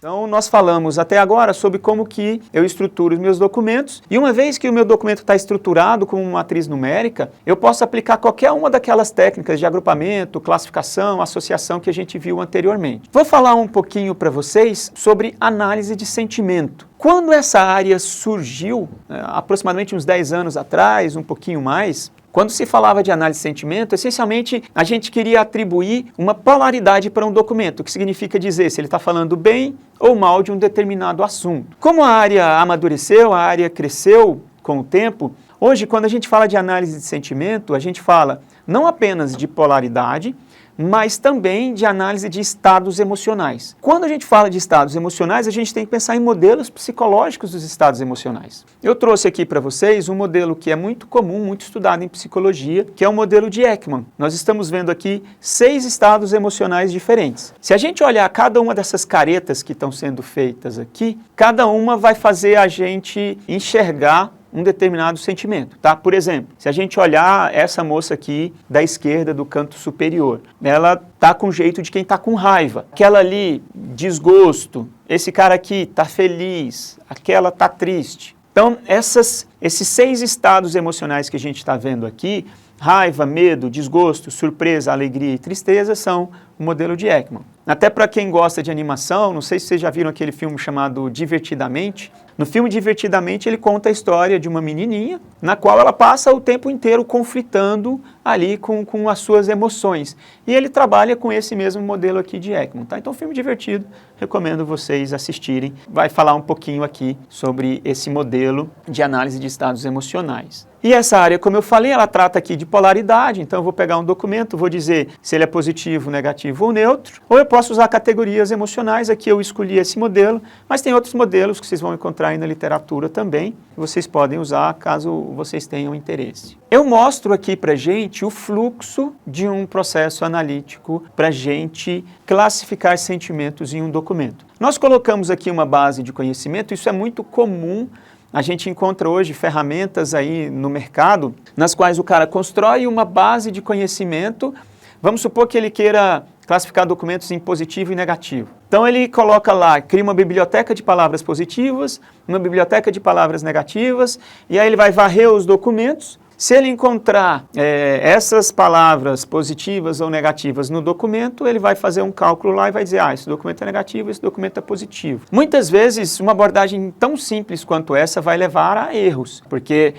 Então, nós falamos até agora sobre como que eu estruturo os meus documentos, e uma vez que o meu documento está estruturado como uma matriz numérica, eu posso aplicar qualquer uma daquelas técnicas de agrupamento, classificação, associação que a gente viu anteriormente. Vou falar um pouquinho para vocês sobre análise de sentimento. Quando essa área surgiu, aproximadamente uns 10 anos atrás, um pouquinho mais, quando se falava de análise de sentimento, essencialmente a gente queria atribuir uma polaridade para um documento, o que significa dizer se ele está falando bem ou mal de um determinado assunto. Como a área amadureceu, a área cresceu com o tempo, hoje quando a gente fala de análise de sentimento, a gente fala não apenas de polaridade, mas também de análise de estados emocionais. Quando a gente fala de estados emocionais, a gente tem que pensar em modelos psicológicos dos estados emocionais. Eu trouxe aqui para vocês um modelo que é muito comum, muito estudado em psicologia, que é o modelo de Ekman. Nós estamos vendo aqui 6 estados emocionais diferentes. Se a gente olhar cada uma dessas caretas que estão sendo feitas aqui, cada uma vai fazer a gente enxergar um determinado sentimento, tá? Por exemplo, se a gente olhar essa moça aqui da esquerda do canto superior, ela tá com jeito de quem tá com raiva. Aquela ali, desgosto. Esse cara aqui tá feliz. Aquela tá triste. Então, esses 6 estados emocionais que a gente está vendo aqui, raiva, medo, desgosto, surpresa, alegria e tristeza, são o modelo de Ekman. Até para quem gosta de animação, não sei se vocês já viram aquele filme chamado Divertidamente. No filme Divertidamente ele conta a história de uma menininha, na qual ela passa o tempo inteiro conflitando ali com as suas emoções. E ele trabalha com esse mesmo modelo aqui de Ekman, tá? Então, filme divertido, recomendo vocês assistirem. Vai falar um pouquinho aqui sobre esse modelo de análise de estados emocionais. E essa área, como eu falei, ela trata aqui de polaridade, então eu vou pegar um documento, vou dizer se ele é positivo, negativo ou neutro, ou eu posso usar categorias emocionais, aqui eu escolhi esse modelo, mas tem outros modelos que vocês vão encontrar aí na literatura também, que vocês podem usar caso vocês tenham interesse. Eu mostro aqui pra gente o fluxo de um processo analítico para a gente classificar sentimentos em um documento. Nós colocamos aqui uma base de conhecimento, isso é muito comum. A gente encontra hoje ferramentas aí no mercado nas quais o cara constrói uma base de conhecimento. Vamos supor que ele queira classificar documentos em positivo e negativo. Então ele coloca lá, cria uma biblioteca de palavras positivas, uma biblioteca de palavras negativas, e aí ele vai varrer os documentos. Se ele encontrar essas palavras positivas ou negativas no documento, ele vai fazer um cálculo lá e vai dizer, esse documento é negativo, esse documento é positivo. Muitas vezes, uma abordagem tão simples quanto essa vai levar a erros, porque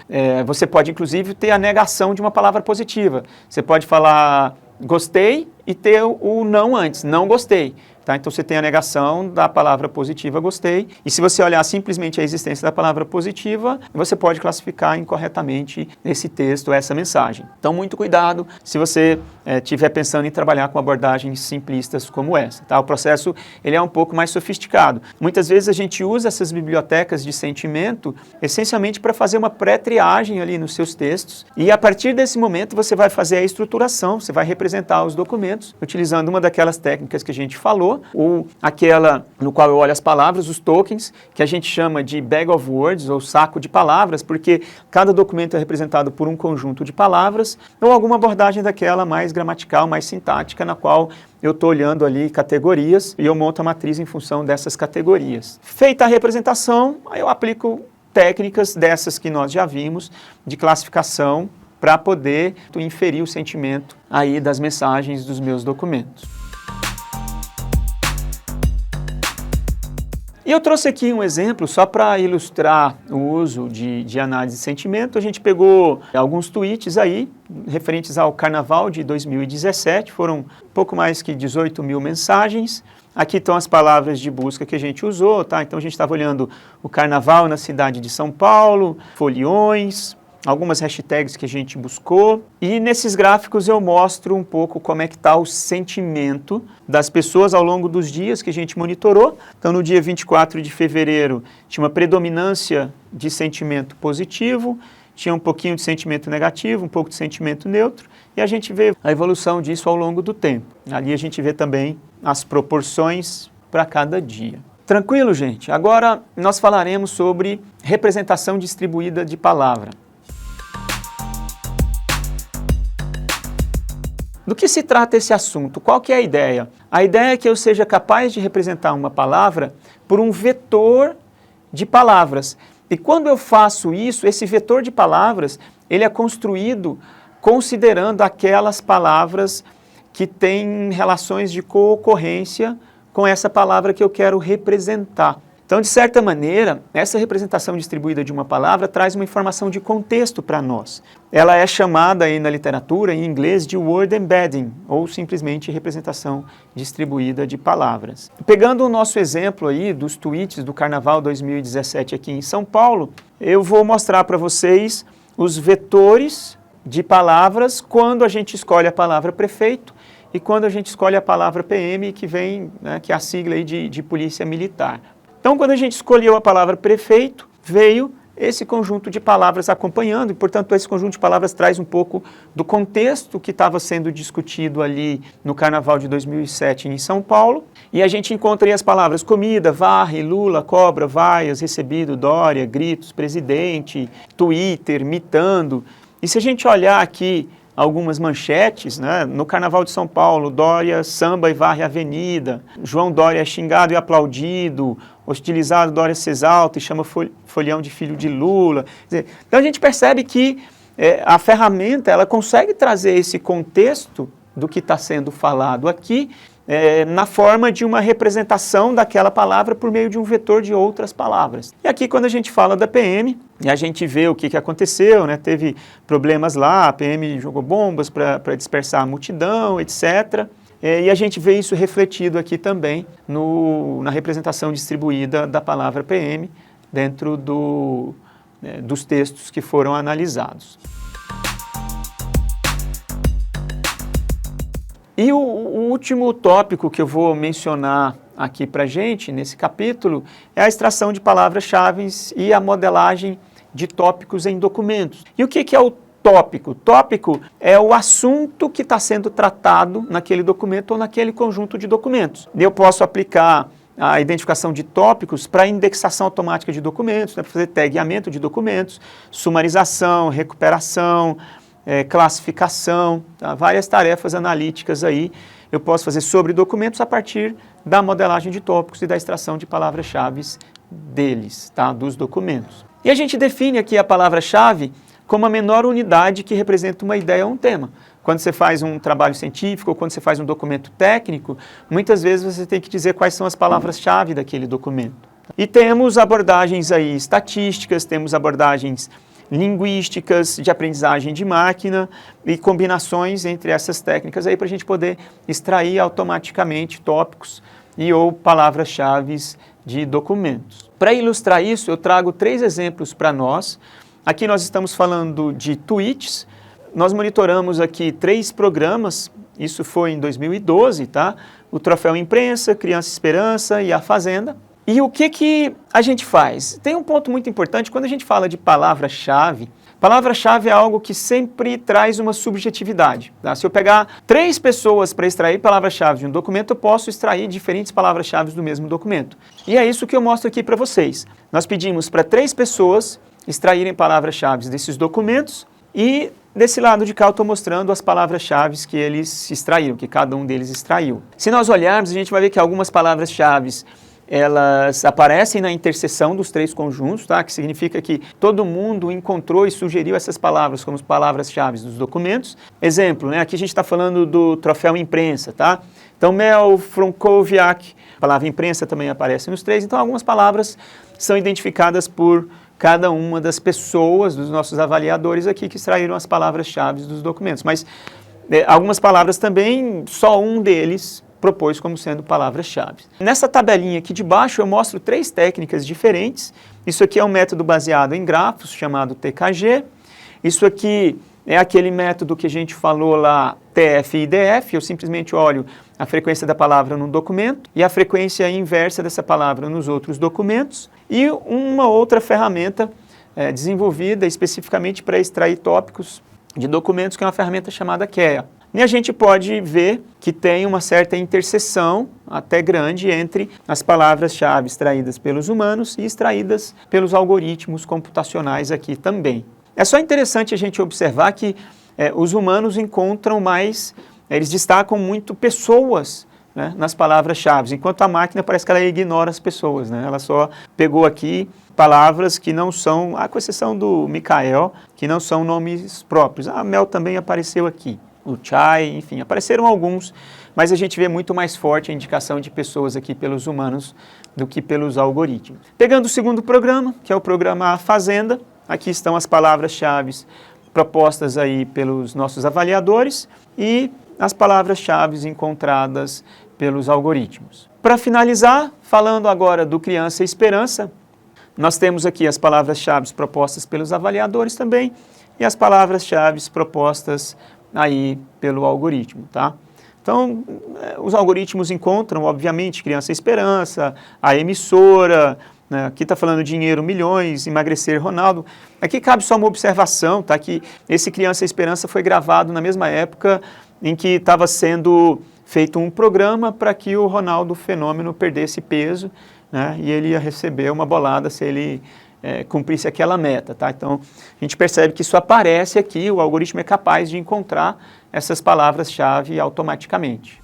você pode, inclusive, ter a negação de uma palavra positiva. Você pode falar gostei e ter o não antes, não gostei. Tá? Então você tem a negação da palavra positiva gostei, e se você olhar simplesmente a existência da palavra positiva, você pode classificar incorretamente esse texto, essa mensagem. Então muito cuidado se você estiver pensando em trabalhar com abordagens simplistas como essa. Tá? O processo ele é um pouco mais sofisticado. Muitas vezes a gente usa essas bibliotecas de sentimento essencialmente para fazer uma pré-triagem ali nos seus textos, e a partir desse momento você vai fazer a estruturação, você vai representar os documentos utilizando uma daquelas técnicas que a gente falou, ou aquela no qual eu olho as palavras, os tokens, que a gente chama de bag of words, ou saco de palavras, porque cada documento é representado por um conjunto de palavras, ou alguma abordagem daquela mais gramatical, mais sintática, na qual eu estou olhando ali categorias e eu monto a matriz em função dessas categorias. Feita a representação, aí eu aplico técnicas dessas que nós já vimos, de classificação, para poder inferir o sentimento aí das mensagens dos meus documentos. E eu trouxe aqui um exemplo só para ilustrar o uso de análise de sentimento. A gente pegou alguns tweets aí, referentes ao Carnaval de 2017, foram pouco mais que 18 mil mensagens. Aqui estão as palavras de busca que a gente usou, tá? Então a gente estava olhando o Carnaval na cidade de São Paulo, foliões, algumas hashtags que a gente buscou, e nesses gráficos eu mostro um pouco como é que está o sentimento das pessoas ao longo dos dias que a gente monitorou. Então no dia 24 de fevereiro tinha uma predominância de sentimento positivo, tinha um pouquinho de sentimento negativo, um pouco de sentimento neutro, e a gente vê a evolução disso ao longo do tempo. Ali a gente vê também as proporções para cada dia. Tranquilo, gente? Agora nós falaremos sobre representação distribuída de palavra. Do que se trata esse assunto? Qual que é a ideia? A ideia é que eu seja capaz de representar uma palavra por um vetor de palavras. E quando eu faço isso, esse vetor de palavras, ele é construído considerando aquelas palavras que têm relações de coocorrência com essa palavra que eu quero representar. Então, de certa maneira, essa representação distribuída de uma palavra traz uma informação de contexto para nós. Ela é chamada aí na literatura, em inglês, de word embedding, ou simplesmente representação distribuída de palavras. Pegando o nosso exemplo aí dos tweets do Carnaval 2017 aqui em São Paulo, eu vou mostrar para vocês os vetores de palavras quando a gente escolhe a palavra prefeito e quando a gente escolhe a palavra PM, que vem, né, que é a sigla aí de Polícia Militar. Então, quando a gente escolheu a palavra prefeito, veio esse conjunto de palavras acompanhando, e, portanto, esse conjunto de palavras traz um pouco do contexto que estava sendo discutido ali no Carnaval de 2007 em São Paulo. E a gente encontra aí as palavras comida, varre, Lula, cobra, vaias, recebido, Dória, gritos, presidente, Twitter, mitando. E se a gente olhar aqui algumas manchetes, né? No Carnaval de São Paulo, Dória samba e varre a avenida, João Dória é xingado e aplaudido, hostilizado, Dória se exalta e chama Folião de filho de Lula. Quer dizer, então a gente percebe que a ferramenta ela consegue trazer esse contexto do que está sendo falado aqui, na forma de uma representação daquela palavra por meio de um vetor de outras palavras. E aqui quando a gente fala da PM, e a gente vê o que aconteceu, né? Teve problemas lá, a PM jogou bombas para dispersar a multidão, etc. E a gente vê isso refletido aqui também na representação distribuída da palavra PM dentro dos textos que foram analisados. E o último tópico que eu vou mencionar aqui para a gente, nesse capítulo, é a extração de palavras-chave e a modelagem de tópicos em documentos. E o que é o tópico? Tópico é o assunto que está sendo tratado naquele documento ou naquele conjunto de documentos. Eu posso aplicar a identificação de tópicos para indexação automática de documentos, né, para fazer tagueamento de documentos, sumarização, recuperação, classificação, tá? Várias tarefas analíticas aí eu posso fazer sobre documentos a partir da modelagem de tópicos e da extração de palavras-chave deles, tá? Dos documentos. E a gente define aqui a palavra-chave como a menor unidade que representa uma ideia ou um tema. Quando você faz um trabalho científico ou quando você faz um documento técnico, muitas vezes você tem que dizer quais são as palavras-chave daquele documento. E temos abordagens aí estatísticas, temos abordagens linguísticas, de aprendizagem de máquina e combinações entre essas técnicas aí para a gente poder extrair automaticamente tópicos e ou palavras-chave de documentos. Para ilustrar isso, eu trago 3 exemplos para nós. Aqui nós estamos falando de tweets. Nós monitoramos aqui 3 programas, isso foi em 2012, tá? O Troféu Imprensa, Criança Esperança e A Fazenda. E o que a gente faz? Tem um ponto muito importante, quando a gente fala de palavra-chave é algo que sempre traz uma subjetividade. Tá? Se eu pegar 3 pessoas para extrair palavra-chave de um documento, eu posso extrair diferentes palavras-chave do mesmo documento. E é isso que eu mostro aqui para vocês. Nós pedimos para 3 pessoas extraírem palavras-chave desses documentos e desse lado de cá eu estou mostrando as palavras-chave que eles extraíram, que cada um deles extraiu. Se nós olharmos, a gente vai ver que algumas palavras-chave elas aparecem na interseção dos 3 conjuntos, tá? Que significa que todo mundo encontrou e sugeriu essas palavras como palavras-chave dos documentos. Exemplo, né? Aqui a gente está falando do Troféu Imprensa, tá? Então, Mel, Frankowiak, a palavra imprensa também aparece nos 3. Então, algumas palavras são identificadas por cada uma das pessoas, dos nossos avaliadores aqui, que extraíram as palavras-chave dos documentos. Mas algumas palavras também, só um deles propôs como sendo palavras-chave. Nessa tabelinha aqui de baixo eu mostro 3 técnicas diferentes. Isso aqui é um método baseado em grafos, chamado TKG. Isso aqui é aquele método que a gente falou lá, TF e DF. Eu simplesmente olho a frequência da palavra num documento e a frequência inversa dessa palavra nos outros documentos. E uma outra ferramenta desenvolvida especificamente para extrair tópicos de documentos, que é uma ferramenta chamada KEA. E a gente pode ver que tem uma certa interseção, até grande, entre as palavras-chave extraídas pelos humanos e extraídas pelos algoritmos computacionais aqui também. É só interessante a gente observar que os humanos encontram mais eles destacam muito pessoas, né, nas palavras-chave, enquanto a máquina parece que ela ignora as pessoas, né? Ela só pegou aqui palavras que não são, com exceção do Mikael, que não são nomes próprios. A Mel também apareceu aqui, o Chai, enfim, apareceram alguns, mas a gente vê muito mais forte a indicação de pessoas aqui pelos humanos do que pelos algoritmos. Pegando o segundo programa, que é o programa Fazenda, aqui estão as palavras-chave propostas aí pelos nossos avaliadores e as palavras-chave encontradas pelos algoritmos. Para finalizar, falando agora do Criança Esperança, nós temos aqui as palavras-chave propostas pelos avaliadores também e as palavras-chave propostas aí pelo algoritmo, tá? Então, os algoritmos encontram, obviamente, Criança Esperança, a emissora, né? Aqui está falando dinheiro, milhões, emagrecer, Ronaldo. Aqui cabe só uma observação, tá? Que esse Criança Esperança foi gravado na mesma época em que estava sendo feito um programa para que o Ronaldo Fenômeno perdesse peso, né, e ele ia receber uma bolada se ele cumprisse aquela meta, tá? Então, a gente percebe que isso aparece aqui, o algoritmo é capaz de encontrar essas palavras-chave automaticamente.